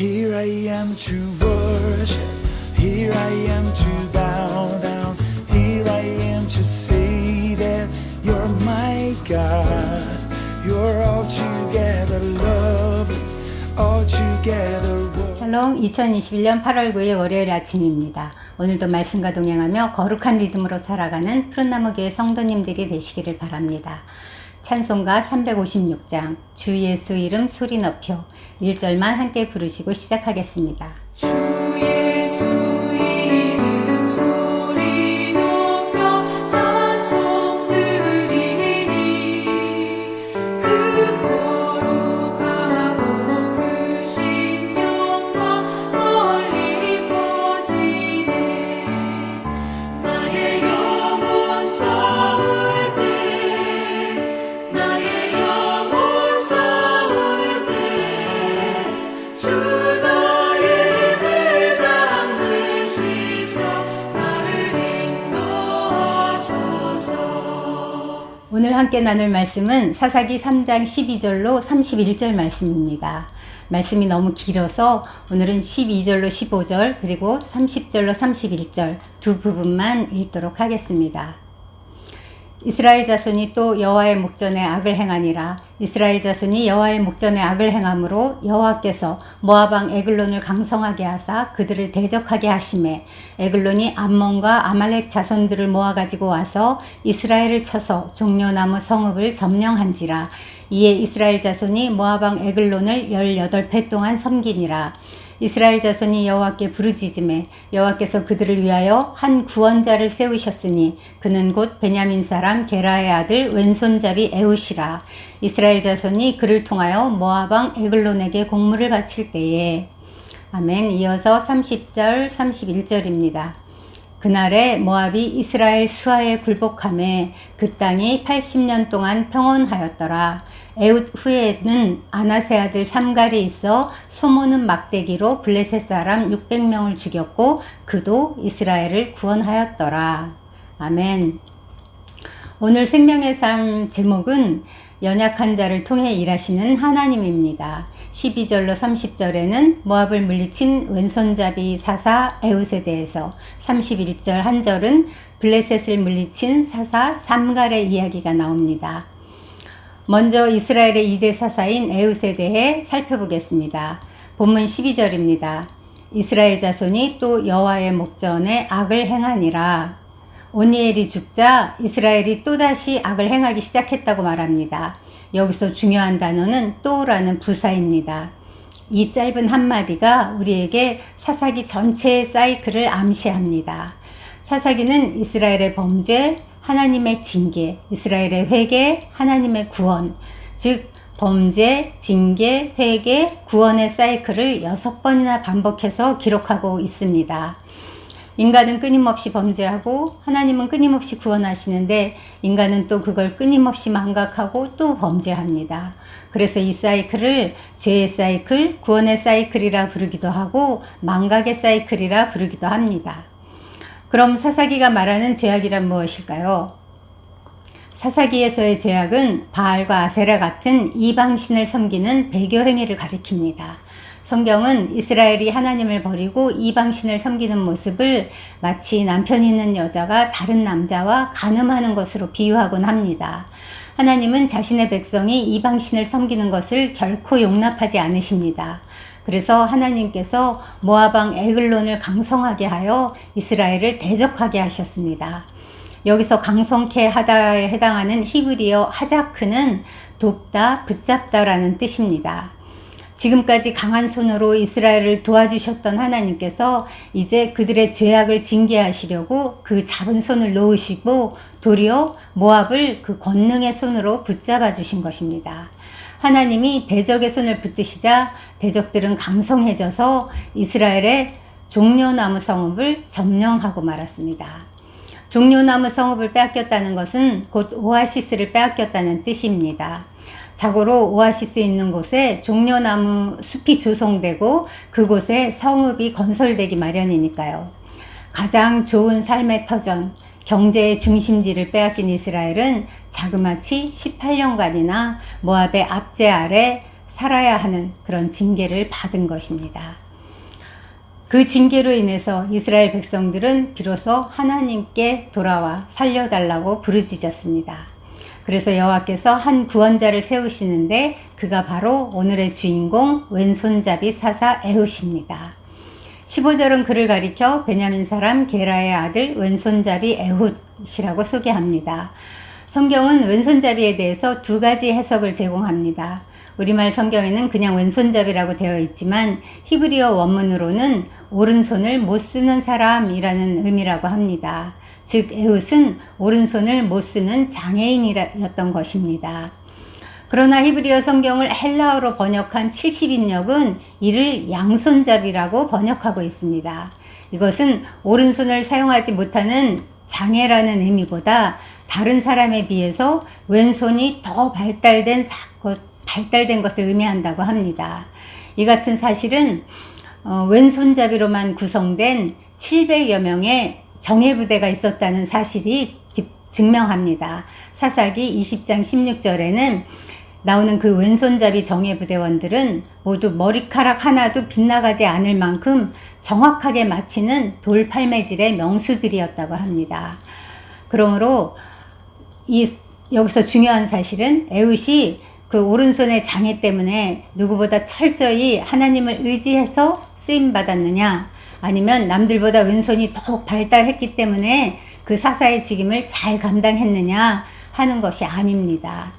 Here I am to worship, here I am to bow down, here I am to say that you're my God. You're altogether lovely, altogether wonderful. 샬롬, 2021년 8월 9일 월요일 아침입니다. 오늘도 말씀과 동행하며 거룩한 리듬으로 살아가는 푸른나무교회 성도님들이 되시기를 바랍니다. 찬송가 356장 주 예수 이름 소리 높여 1절만 함께 부르시고 시작하겠습니다. 주 예수 이름 소리 높여 찬송 드리니 그 거룩하고 크신 영광 널리 퍼지네. 나의 영혼 싸울 때 나의 영혼 싸울 때 주 나의 대장 되시사 나를 인도하소서. 오늘 함께 나눌 말씀은 사사기 3장 12절로 31절 말씀입니다. 말씀이 너무 길어서 오늘은 12절로 15절 그리고 30절로 31절 두 부분만 읽도록 하겠습니다. 이스라엘 자손이 또 여호와의 목전에 악을 행하니라. 이스라엘 자손이 여호와의 목전에 악을 행함으로 여호와께서 모압 왕 에글론을 강성하게 하사 그들을 대적하게 하심에 에글론이 암몬과 아말렉 자손들을 모아 가지고 와서 이스라엘을 쳐서 종려나무 성읍을 점령한지라. 이에 이스라엘 자손이 모압 왕 에글론을 18배 동안 섬기니라. 이스라엘 자손이 여호와께 부르짖음에 여호와께서 그들을 위하여 한 구원자를 세우셨으니 그는 곧 베냐민 사람 게라의 아들 왼손잡이 에훗이라. 이스라엘 자손이 그를 통하여 모압 왕 에글론에게 공물을 바칠 때에 아멘. 이어서 30절 31절입니다. 그날에 모압이 이스라엘 수하에 굴복하매 그 땅이 80년 동안 평온하였더라. 에훗 후에는 아나세 아들 삼갈이 있어 소모는 막대기로 블레셋 사람 600명을 죽였고 그도 이스라엘을 구원하였더라. 아멘. 오늘 생명의 삶 제목은 연약한 자를 통해 일하시는 하나님입니다. 12절로 30절에는 모압을 물리친 왼손잡이 사사 에훗에 대해서, 31절 한 절은 블레셋을 물리친 사사 삼갈의 이야기가 나옵니다. 먼저 이스라엘의 2대 사사인 에훗에 대해 살펴보겠습니다. 본문 12절입니다. 이스라엘 자손이 또 여호와의 목전에 악을 행하니라. 오니엘이 죽자 이스라엘이 또다시 악을 행하기 시작했다고 말합니다. 여기서 중요한 단어는 또라는 부사입니다. 이 짧은 한마디가 우리에게 사사기 전체의 사이클을 암시합니다. 사사기는 이스라엘의 범죄, 하나님의 징계, 이스라엘의 회개, 하나님의 구원, 즉 범죄, 징계, 회개, 구원의 사이클을 6번이나 반복해서 기록하고 있습니다. 인간은 끊임없이 범죄하고 하나님은 끊임없이 구원하시는데 인간은 또 그걸 끊임없이 망각하고 또 범죄합니다. 그래서 이 사이클을 죄의 사이클, 구원의 사이클이라 부르기도 하고 망각의 사이클이라 부르기도 합니다. 그럼 사사기가 말하는 죄악이란 무엇일까요? 사사기에서의 죄악은 바알과 아세라 같은 이방신을 섬기는 배교 행위를 가리킵니다. 성경은 이스라엘이 하나님을 버리고 이방신을 섬기는 모습을 마치 남편 있는 여자가 다른 남자와 간음하는 것으로 비유하곤 합니다. 하나님은 자신의 백성이 이방신을 섬기는 것을 결코 용납하지 않으십니다. 그래서 하나님께서 모압 왕 에글론을 강성하게 하여 이스라엘을 대적하게 하셨습니다. 여기서 강성케 하다에 해당하는 히브리어 하자크는 돕다, 붙잡다라는 뜻입니다. 지금까지 강한 손으로 이스라엘을 도와주셨던 하나님께서 이제 그들의 죄악을 징계하시려고 그 작은 손을 놓으시고 도리어 모압을 그 권능의 손으로 붙잡아 주신 것입니다. 하나님이 대적의 손을 붙드시자 대적들은 강성해져서 이스라엘의 종려나무 성읍을 점령하고 말았습니다. 종려나무 성읍을 빼앗겼다는 것은 곧 오아시스를 빼앗겼다는 뜻입니다. 자고로 오아시스 있는 곳에 종려나무 숲이 조성되고 그곳에 성읍이 건설되기 마련이니까요. 가장 좋은 삶의 터전, 경제의 중심지를 빼앗긴 이스라엘은 자그마치 18년간이나 모압의 압제 아래 살아야 하는 그런 징계를 받은 것입니다. 그 징계로 인해서 이스라엘 백성들은 비로소 하나님께 돌아와 살려달라고 부르짖었습니다. 그래서 여호와께서 한 구원자를 세우시는데 그가 바로 오늘의 주인공 왼손잡이 사사 에훗입니다. 15절은 그를 가리켜 베냐민 사람 게라의 아들 왼손잡이 에훗이라고 소개합니다. 성경은 왼손잡이에 대해서 두 가지 해석을 제공합니다. 우리말 성경에는 그냥 왼손잡이라고 되어 있지만 히브리어 원문으로는 오른손을 못 쓰는 사람이라는 의미라고 합니다. 즉 에훗은 오른손을 못 쓰는 장애인이었던 것입니다. 그러나 히브리어 성경을 헬라어로 번역한 70인역은 이를 양손잡이라고 번역하고 있습니다. 이것은 오른손을 사용하지 못하는 장애라는 의미보다 다른 사람에 비해서 왼손이 더 발달된 것을 의미한다고 합니다. 이 같은 사실은 왼손잡이로만 구성된 700여 명의 정예부대가 있었다는 사실이 증명합니다. 사사기 20장 16절에는 나오는 그 왼손잡이 정예부대원들은 모두 머리카락 하나도 빗나가지 않을 만큼 정확하게 맞히는 돌팔매질의 명수들이었다고 합니다. 그러므로 여기서 중요한 사실은 에훗이 그 오른손의 장애 때문에 누구보다 철저히 하나님을 의지해서 쓰임받았느냐, 아니면 남들보다 왼손이 더욱 발달했기 때문에 그 사사의 직임을 잘 감당했느냐 하는 것이 아닙니다.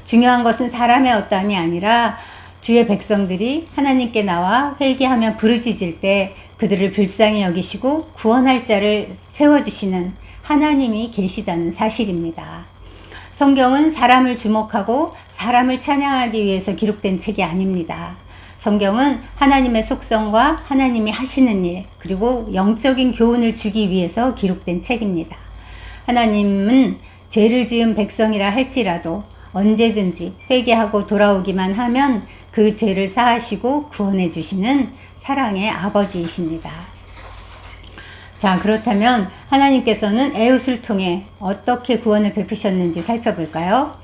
중요한 것은 사람의 어떠함이 아니라 주의 백성들이 하나님께 나와 회개하며 부르짖을 때 그들을 불쌍히 여기시고 구원할 자를 세워주시는 하나님이 계시다는 사실입니다. 성경은 사람을 주목하고 사람을 찬양하기 위해서 기록된 책이 아닙니다. 성경은 하나님의 속성과 하나님이 하시는 일, 그리고 영적인 교훈을 주기 위해서 기록된 책입니다. 하나님은 죄를 지은 백성이라 할지라도 언제든지 회개하고 돌아오기만 하면 그 죄를 사하시고 구원해 주시는 사랑의 아버지이십니다. 자, 그렇다면 하나님께서는 에훗을 통해 어떻게 구원을 베푸셨는지 살펴볼까요?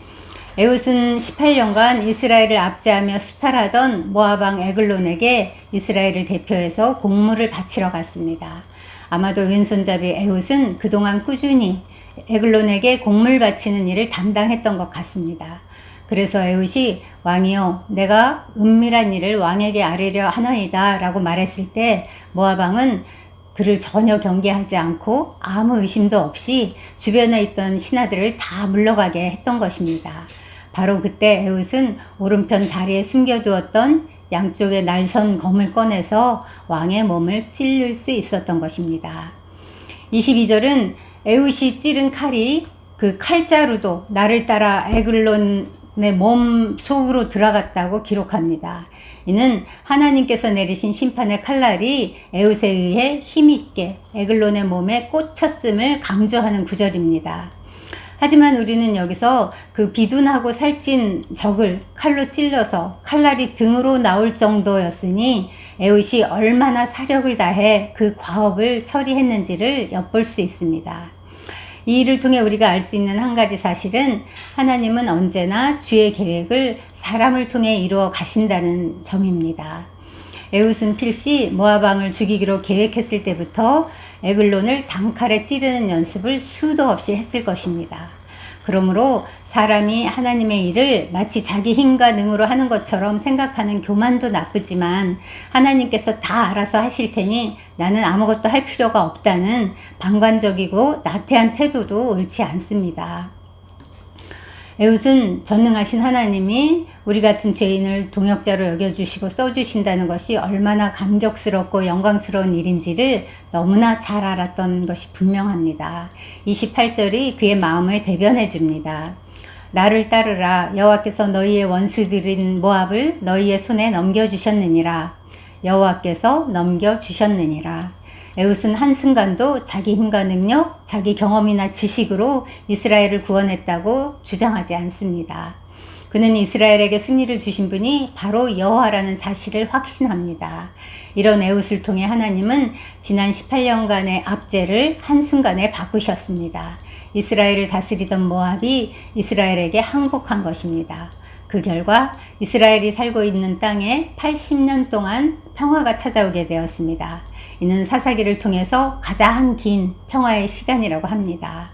에훗은 18년간 이스라엘을 압제하며 수탈하던 모압 왕 에글론에게 이스라엘을 대표해서 공물을 바치러 갔습니다. 아마도 왼손잡이 에훗은 그동안 꾸준히 에글론에게 공물 바치는 일을 담당했던 것 같습니다. 그래서 에훗이 왕이여, 내가 은밀한 일을 왕에게 아뢰려 하나이다 라고 말했을 때 모압 왕은 그를 전혀 경계하지 않고 아무 의심도 없이 주변에 있던 신하들을 다 물러가게 했던 것입니다. 바로 그때 에훗은 오른편 다리에 숨겨두었던 양쪽의 날선 검을 꺼내서 왕의 몸을 찔릴 수 있었던 것입니다. 22절은 에훗이 찌른 칼이 그 칼자루도 나를 따라 에글론의 몸 속으로 들어갔다고 기록합니다. 이는 하나님께서 내리신 심판의 칼날이 에훗에 의해 힘있게 에글론의 몸에 꽂혔음을 강조하는 구절입니다. 하지만 우리는 여기서 그 비둔하고 살찐 적을 칼로 찔러서 칼날이 등으로 나올 정도였으니 에훗이 얼마나 사력을 다해 그 과업을 처리했는지를 엿볼 수 있습니다. 이 일을 통해 우리가 알 수 있는 한 가지 사실은 하나님은 언제나 주의 계획을 사람을 통해 이루어 가신다는 점입니다. 에훗은 필시 모압 왕을 죽이기로 계획했을 때부터 에글론을 단칼에 찌르는 연습을 수도 없이 했을 것입니다. 그러므로 사람이 하나님의 일을 마치 자기 힘과 능으로 하는 것처럼 생각하는 교만도 나쁘지만 하나님께서 다 알아서 하실 테니 나는 아무것도 할 필요가 없다는 방관적이고 나태한 태도도 옳지 않습니다. 에훗은 전능하신 하나님이 우리 같은 죄인을 동역자로 여겨주시고 써주신다는 것이 얼마나 감격스럽고 영광스러운 일인지를 너무나 잘 알았던 것이 분명합니다. 28절이 그의 마음을 대변해 줍니다. 나를 따르라. 여호와께서 너희의 원수들인 모압을 너희의 손에 넘겨주셨느니라. 여호와께서 넘겨주셨느니라. 에훗은 한순간도 자기 힘과 능력, 자기 경험이나 지식으로 이스라엘을 구원했다고 주장하지 않습니다. 그는 이스라엘에게 승리를 주신 분이 바로 여호와라는 사실을 확신합니다. 이런 에훗을 통해 하나님은 지난 18년간의 압제를 한순간에 바꾸셨습니다. 이스라엘을 다스리던 모압이 이스라엘에게 항복한 것입니다. 그 결과 이스라엘이 살고 있는 땅에 80년 동안 평화가 찾아오게 되었습니다. 이는 사사기를 통해서 가장 긴 평화의 시간이라고 합니다.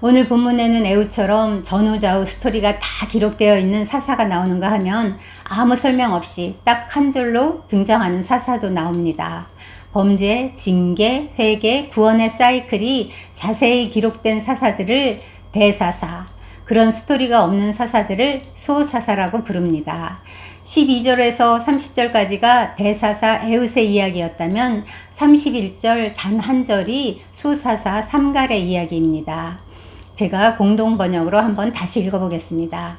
오늘 본문에는 에훗처럼 전후좌우 스토리가 다 기록되어 있는 사사가 나오는가 하면 아무 설명 없이 딱 한 줄로 등장하는 사사도 나옵니다. 범죄, 징계, 회개, 구원의 사이클이 자세히 기록된 사사들을 대사사, 그런 스토리가 없는 사사들을 소사사라고 부릅니다. 12절에서 30절까지가 대사사 에훗의 이야기였다면 31절 단 한 절이 소사사 삼갈의 이야기입니다. 제가 공동 번역으로 한번 다시 읽어보겠습니다.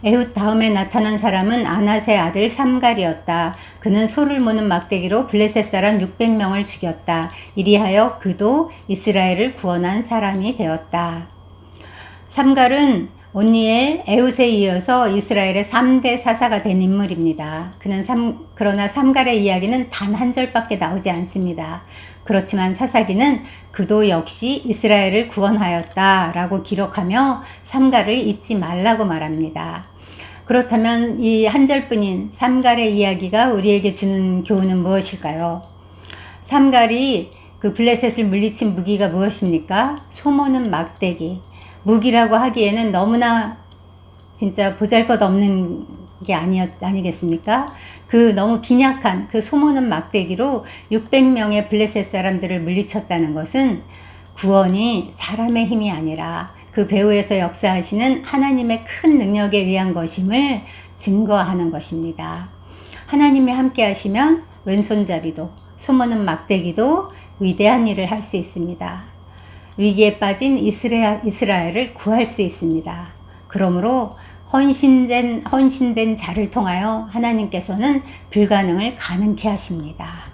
에훗 다음에 나타난 사람은 아낫의 아들 삼갈이었다. 그는 소를 모는 막대기로 블레셋 사람 600명을 죽였다. 이리하여 그도 이스라엘을 구원한 사람이 되었다. 삼갈은 온니엘, 에훗에 이어서 이스라엘의 3대 사사가 된 인물입니다. 그러나 삼갈의 이야기는 단 한 절밖에 나오지 않습니다. 그렇지만 사사기는 그도 역시 이스라엘을 구원하였다 라고 기록하며 삼갈을 잊지 말라고 말합니다. 그렇다면 이 한 절뿐인 삼갈의 이야기가 우리에게 주는 교훈은 무엇일까요? 삼갈이 그 블레셋을 물리친 무기가 무엇입니까? 소모는 막대기. 무기라고 하기에는 너무나 진짜 보잘것없는 게 아니겠습니까? 그 너무 빈약한 그 소모는 막대기로 600명의 블레셋 사람들을 물리쳤다는 것은 구원이 사람의 힘이 아니라 그 배후에서 역사하시는 하나님의 큰 능력에 의한 것임을 증거하는 것입니다. 하나님이 함께 하시면 왼손잡이도 소모는 막대기도 위대한 일을 할 수 있습니다. 위기에 빠진 이스라엘을 구할 수 있습니다. 그러므로 헌신된 자를 통하여 하나님께서는 불가능을 가능케 하십니다.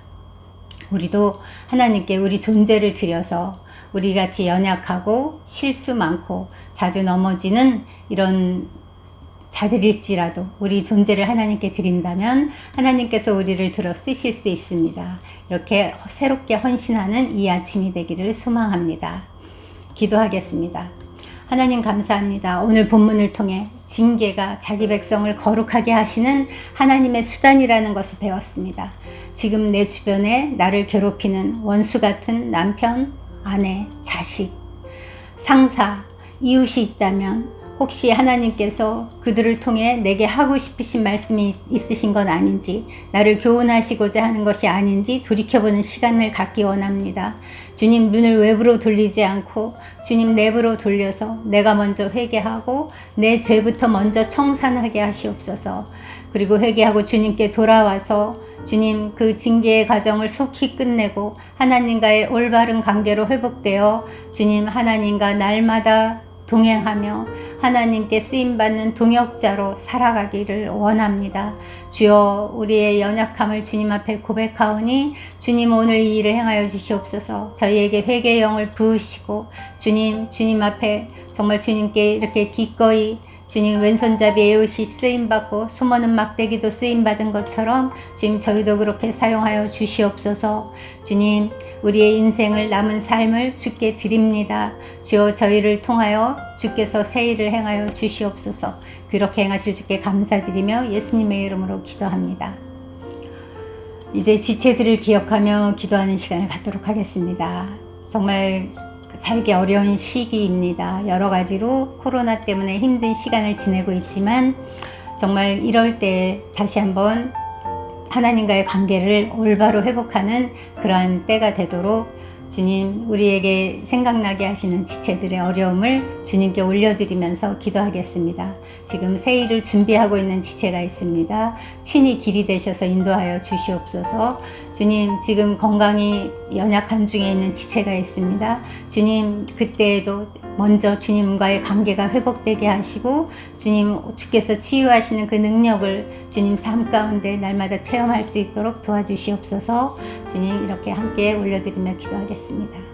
우리도 하나님께 우리 존재를 드려서 우리같이 연약하고 실수 많고 자주 넘어지는 이런 자들일지라도 우리 존재를 하나님께 드린다면 하나님께서 우리를 들어 쓰실 수 있습니다. 이렇게 새롭게 헌신하는 이 아침이 되기를 소망합니다. 기도하겠습니다. 하나님 감사합니다. 오늘 본문을 통해 징계가 자기 백성을 거룩하게 하시는 하나님의 수단이라는 것을 배웠습니다. 지금 내 주변에 나를 괴롭히는 원수 같은 남편, 아내, 자식, 상사, 이웃이 있다면 혹시 하나님께서 그들을 통해 내게 하고 싶으신 말씀이 있으신 건 아닌지, 나를 교훈하시고자 하는 것이 아닌지 돌이켜보는 시간을 갖기 원합니다. 주님, 눈을 외부로 돌리지 않고 주님 내부로 돌려서 내가 먼저 회개하고 내 죄부터 먼저 청산하게 하시옵소서. 그리고 회개하고 주님께 돌아와서 주님 그 징계의 과정을 속히 끝내고 하나님과의 올바른 관계로 회복되어 주님 하나님과 날마다 동행하며 하나님께 쓰임받는 동역자로 살아가기를 원합니다. 주여, 우리의 연약함을 주님 앞에 고백하오니 주님 오늘 이 일을 행하여 주시옵소서. 저희에게 회개의 영을 부으시고 주님 앞에 정말 주님께 이렇게 기꺼이 주님 왼손잡이 에훗이 쓰임받고 소모는 막대기도 쓰임받은 것처럼 주님 저희도 그렇게 사용하여 주시옵소서. 주님, 우리의 인생을 남은 삶을 주께 드립니다. 주여, 저희를 통하여 주께서 새 일을 행하여 주시옵소서. 그렇게 행하실 주께 감사드리며 예수님의 이름으로 기도합니다. 이제 지체들을 기억하며 기도하는 시간을 갖도록 하겠습니다. 정말 살기 어려운 시기입니다. 여러 가지로 코로나 때문에 힘든 시간을 지내고 있지만 정말 이럴 때 다시 한번 하나님과의 관계를 올바로 회복하는 그러한 때가 되도록 주님, 우리에게 생각나게 하시는 지체들의 어려움을 주님께 올려드리면서 기도하겠습니다. 지금 새 일을 준비하고 있는 지체가 있습니다. 친히 길이 되셔서 인도하여 주시옵소서. 주님, 지금 건강이 연약한 중에 있는 지체가 있습니다. 주님, 그때에도 먼저 주님과의 관계가 회복되게 하시고 주께서 치유하시는 그 능력을 주님 삶 가운데 날마다 체험할 수 있도록 도와주시옵소서. 주님, 이렇게 함께 올려드리며 기도하겠습니다.